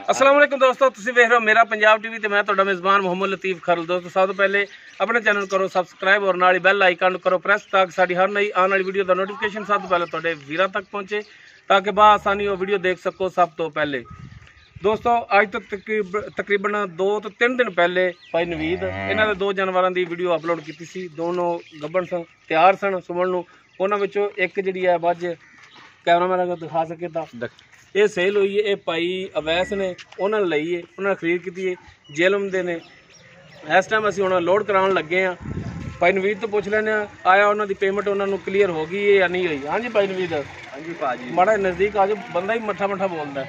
अस्सलाम वालेकुम दोस्तों, तुसीं वेख रहे हो मेरा पंजाब टीवी ते मैं तुहाडा मेज़बान मोहम्मद लतीफ़ खरल। दोस्तों सब तो पहले अपने चैनल करो सबसक्राइब और नाल बैल आइकन करो प्रेस ताकि साडी हर नई आने वाली वीडियो का नोटिफिकेशन सब तो पहले तुहाडे वीरां तक पहुँचे ताकि बआसानी वो वीडियो देख सको सब तो पहले। दोस्तों अज तो तकरीबन 2 तो 3 दिन पहले भाई नवीद इन्हां दे 2 जानवरां दी वीडियो अपलोड की सी। दोनों गब्बन सन, तैयार सन सुमन नूं। उन्हां विचों एक जिहड़ी है बज कैमरामैन अगर दिखा सके तो ये सेल हुई है। ये भाई अवैस ने उन्होंने लई है, उन्होंने खरीद की है जेलम दे ने। इस टाइम असीं हुण लोड कराउण लगे हाँ। भाई नवीद तो पुछ लैने आया उन्होंने पेमेंट उन्होंने क्लीयर हो गई है या नहीं हुई? हाँ जी भाई नवीद। हाँ जी भाजी माड़ा नज़दीक आ जाओ, बंदा ही मठा मठा बोलता है।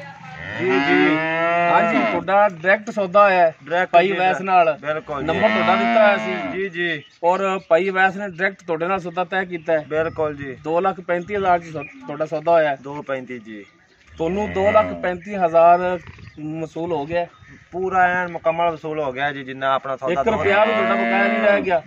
जी जी हाँ जी, तुहाडा डायरैक्ट सौदा है भाई अवैस नाल, नंबर तुहाडा दिता है सी जी जी, और भाई अवैस ने डायरैक्ट तुहाडे नाल सौदा तय कीता है। बिल्कुल जी 2,35,000 तुहाडा सौदा होया। 2,35 जी, ਤੁਹਾਨੂੰ 2,35,000 वसूल हो गया, पूरा एन मुकम्मल वसूल हो गया जी। जिन्ना अपना सौदा 1 रुपया भी ਤੁਹਾਡਾ ਬਕਾਇਆ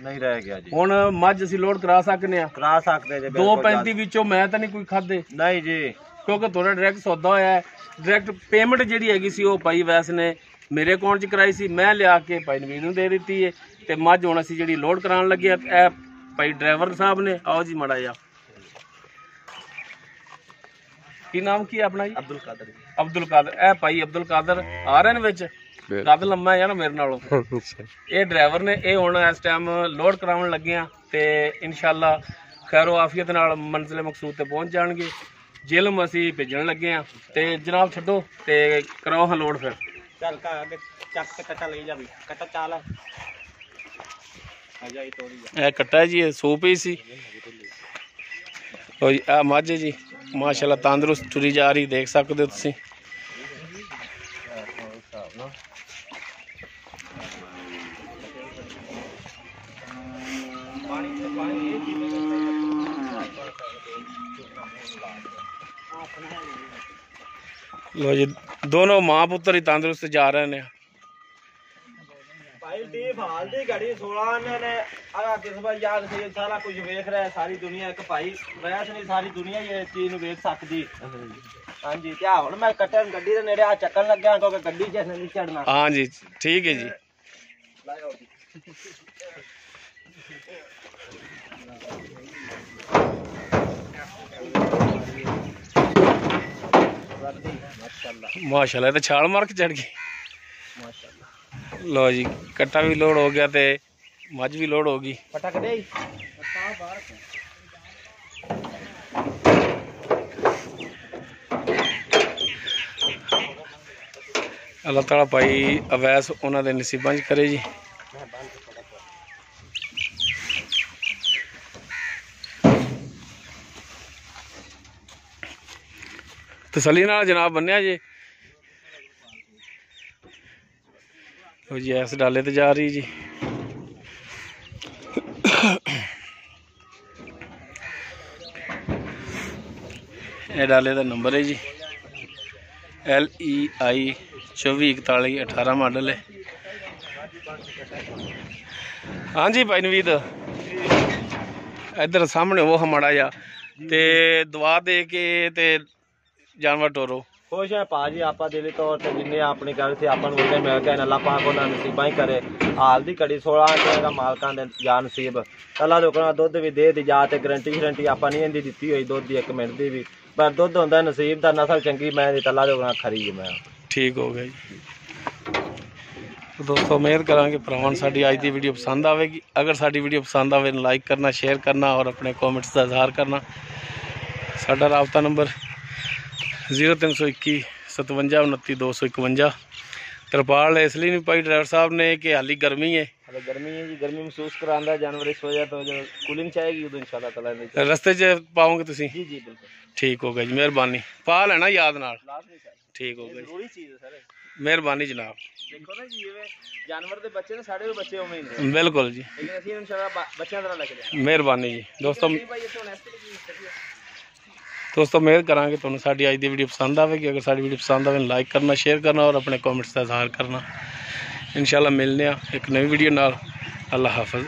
नहीं रह गया जी। ਹੁਣ ਮੱਝ ਅਸੀਂ ਲੋਡ ਕਰਾ ਸਕਨੇ ਆ, करा सकते जी। 2,35 ਵਿੱਚੋਂ ਮੈਂ ਤਾਂ ਨਹੀਂ ਕੋਈ ਖਾਦੇ नहीं जी, ਕਿਉਂਕਿ ਤੁਹਾਡਾ ਡਾਇਰੈਕਟ ਸੌਦਾ ਹੋਇਆ ਹੈ। ਡਾਇਰੈਕਟ ਪੇਮੈਂਟ ਜਿਹੜੀ ਹੈਗੀ ਸੀ ਉਹ ਭਾਈ ਵੈਸ ਨੇ ਮੇਰੇ ਅਕਾਊਂਟ 'ਚ ਕਰਾਈ ਸੀ, ਮੈਂ ਲਿਆ ਕੇ ਭਾਈ ਨਵੀਦ ਨੂੰ ਦੇ ਦਿੱਤੀ ਹੈ। ਤੇ ਮੱਝ ਹੁਣ ਅਸੀਂ ਜਿਹੜੀ ਲੋਡ ਕਰਾਉਣ ਲੱਗੇ ਆ, ਇਹ ਭਾਈ ਡਰਾਈਵਰ ਸਾਹਿਬ ਨੇ। ਆਓ ਜੀ ਮਾੜਾ ਜਿਹਾ, ਕੀ ਨਾਮ ਕੀ ਆਪਣਾ ਜੀ? अब्दुल कादर। अब्दुल कादर। ए भाई अब्दुल कादर आ रहे हैं कद लम्मा है ना मेरे नालों। ये ड्राइवर ने ये हुण इस टाइम लोड कराउण लगे हैं ते इंशाअल्लाह खैरो आफियत नाल मंजिल मकसूद ते पहुंच जाणगे। जेलम असीं भेजण लगे हैं ते जनाब छड्डो ते कराओ हां लोड। फिर चल का आगे चक ते कट्टा ले जा भी, कट्टा चाल है आ जाई तोड़ी जा। ए कट्टा जी सो पई सी। लो जी आ मझ जी माशाल्लाह तंदुरुस्त टुरी जा रही, देख सकते हो तुसीं। लो जी दोनों मां पुत्र ही तंदुरुस्त जा रहे हैं। भाई टीफ हाल दी घड़ी 16 ने आ किस्म याद से सारा कुछ वेख रहा है सारी दुनिया। एक भाई वैस नहीं सारी दुनिया ये चीज नु वेख सकदी। हां जी क्या हुन मैं कट्टन गड्डी दे नेड़े आ चक्कन लग्या क्योंकि गड्डी च नहीं चढ़ना। हां जी ठीक है जी। माशाल्लाह तो छाल मार के चढ़ गई। लो जी कट्टा भी लोड हो गया ते मझ भी लोड हो गई। अल्लाह ताला भाई अवैस उन्होंने नसीबां च करे जी। तसल्ली नाल जनाब बन्या जी। तो जी इस डाले ते जा रही जी। ये डाले का नंबर है जी LEI 244118 मॉडल है। हाँ जी भाई नवीद इधर सामने वो हमारा जा ते दवा दे के ते जानवर टोरो। खुश है भाजी आप दिली तौर पर जिन्हें अपनी गल से अपन उन्हें मिल गए। अल्लाह पाक उन्हें नसीबा ही करे। हाल दी घड़ी 16 का मालकां दे या नसीब। अल्लाह लोगों दुध भी दे दी जा ते गारंटी शरंटी आप नहीं इन्दी दित्ती हुई दुध की 1 मिनट की भी, पर दुध होंदा नसीब दा। नस्ल चंगी मैं दी अल्लाह लोगों खरी है मैं ठीक हो गया जी। तो दोस्तों उम्मीद करांगे भरावां साडी अज दी वीडियो पसंद आवेगी। अगर साडी वीडियो पसंद आवे लाइक करना, शेयर करना और अपने कॉमेंट्स का इजहार करना। साडा राबता नंबर 0321 57 29 251। तरपाल इसलिए नहीं पाई ड्राइवर साहब ने कि हाली गर्मी है। गर्मी है जी, गर्मी महसूस करांदा जानवर इस वजह तो जो कूलिंग चाहेगी उदो इंशाल्लाह ताला रस्ते च पाओगे तुसी? जी जी बिल्कुल ठीक हो गया जी, मेहरबानी। पा लेना याद नाल। ठीक हो गया जरूरी चीज है सर, मेहरबानी जनाब। देखो ना जी ये जानवर दे बच्चे ने साडे भी बच्चे उम्मीद है बिल्कुल जी, लेकिन असि इंशाल्लाह बच्चों तरह लेके जाएंगे। मेहरबानी जी दोस्तों। दोस्तों उम्मीद करांगे तुहानू साडी अज दी वीडियो पसंद आवेगी। अगर साडी वीडियो पसंद आवे लाइक करना, शेयर करना और अपने कॉमेंट्स का इजहार करना। इंशाल्लाह मिलने एक नई वीडियो नाल। अल्लाह हाफिज़।